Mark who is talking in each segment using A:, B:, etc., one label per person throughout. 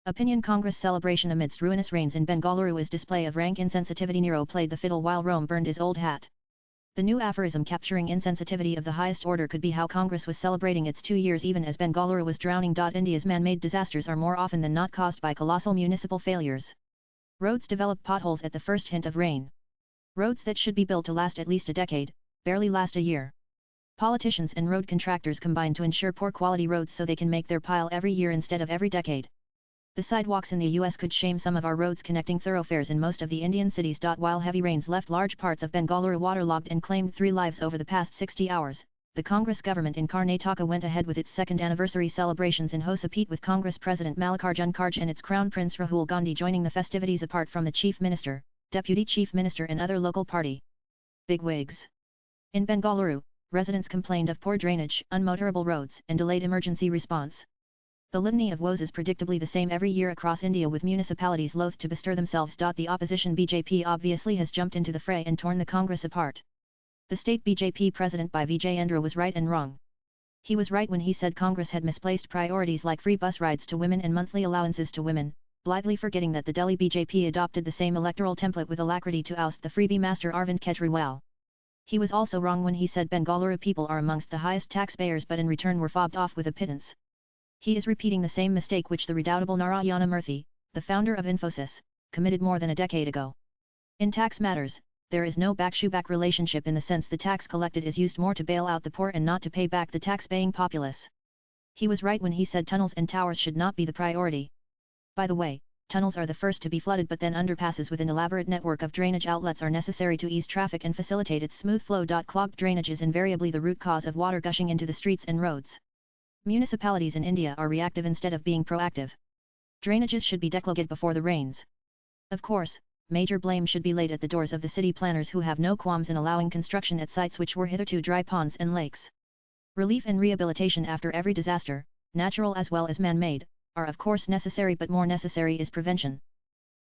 A: Opinion Congress celebration amidst ruinous rains in Bengaluru is display of rank insensitivity. Nero played the fiddle while Rome burned his old hat. The new aphorism capturing insensitivity of the highest order could be how Congress was celebrating its 2 years even as Bengaluru was drowning. India's man-made disasters are more often than not caused by colossal municipal failures. Roads develop potholes at the first hint of rain. Roads that should be built to last at least a decade, barely last a year. Politicians and road contractors combine to ensure poor quality roads so they can make their pile every year instead of every decade. The sidewalks in the US could shame some of our roads connecting thoroughfares in most of the Indian cities. While heavy rains left large parts of Bengaluru waterlogged and claimed 3 lives over the past 60 hours, the Congress government in Karnataka went ahead with its second anniversary celebrations in Hosapete with Congress President Mallikarjun Kharge and its Crown Prince Rahul Gandhi joining the festivities apart from the Chief Minister, Deputy Chief Minister and other local party bigwigs. In Bengaluru, residents complained of poor drainage, unmotorable roads and delayed emergency response. The litany of woes is predictably the same every year across India with municipalities loath to bestir themselves. The opposition BJP obviously has jumped into the fray and torn the Congress apart. The state BJP president by Vijayendra was right and wrong. He was right when he said Congress had misplaced priorities like free bus rides to women and monthly allowances to women, blithely forgetting that the Delhi BJP adopted the same electoral template with alacrity to oust the freebie master Arvind Kejriwal. He was also wrong when he said Bengaluru people are amongst the highest taxpayers but in return were fobbed off with a pittance. He is repeating the same mistake which the redoubtable Narayana Murthy, the founder of Infosys, committed more than a decade ago. In tax matters, there is no back-shoe-back relationship in the sense the tax collected is used more to bail out the poor and not to pay back the tax-paying populace. He was right when he said tunnels and towers should not be the priority. By the way, tunnels are the first to be flooded but then underpasses with an elaborate network of drainage outlets are necessary to ease traffic and facilitate its smooth flow. Clogged drainage is invariably the root cause of water gushing into the streets and roads. Municipalities in India are reactive instead of being proactive. Drainages should be declogged before the rains. Of course, major blame should be laid at the doors of the city planners who have no qualms in allowing construction at sites which were hitherto dry ponds and lakes. Relief and rehabilitation after every disaster, natural as well as man-made, are of course necessary but more necessary is prevention.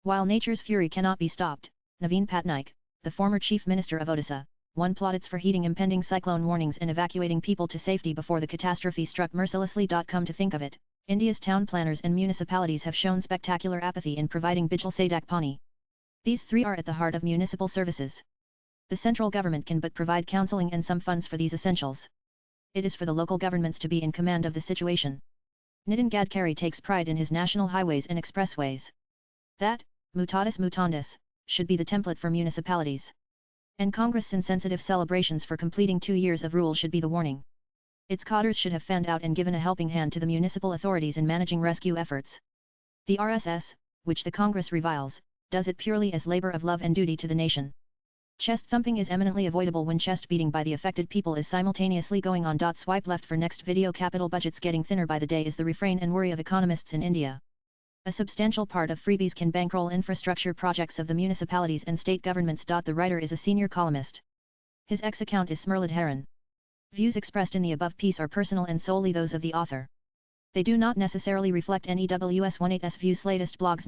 A: While nature's fury cannot be stopped, Naveen Patnaik, the former chief minister of Odisha, won plaudits for heeding impending cyclone warnings and evacuating people to safety before the catastrophe struck mercilessly. Come to think of it, India's town planners and municipalities have shown spectacular apathy in providing Bijal Sadak Pani. These three are at the heart of municipal services. The central government can but provide counselling and some funds for these essentials. It is for the local governments to be in command of the situation. Nitin Gadkari takes pride in his national highways and expressways. That, mutatis mutandis, should be the template for municipalities. And Congress' insensitive celebrations for completing 2 years of rule should be the warning. Its cadres should have fanned out and given a helping hand to the municipal authorities in managing rescue efforts. The RSS, which the Congress reviles, does it purely as labor of love and duty to the nation. Chest thumping is eminently avoidable when chest beating by the affected people is simultaneously going on. Swipe left for next video. Capital budgets getting thinner by the day is the refrain and worry of economists in India. A substantial part of freebies can bankroll infrastructure projects of the municipalities and state governments. The writer is a senior columnist. His ex-account is Smirladharan. Views expressed in the above piece are personal and solely those of the author. They do not necessarily reflect NEWS18's views. Latest blogs.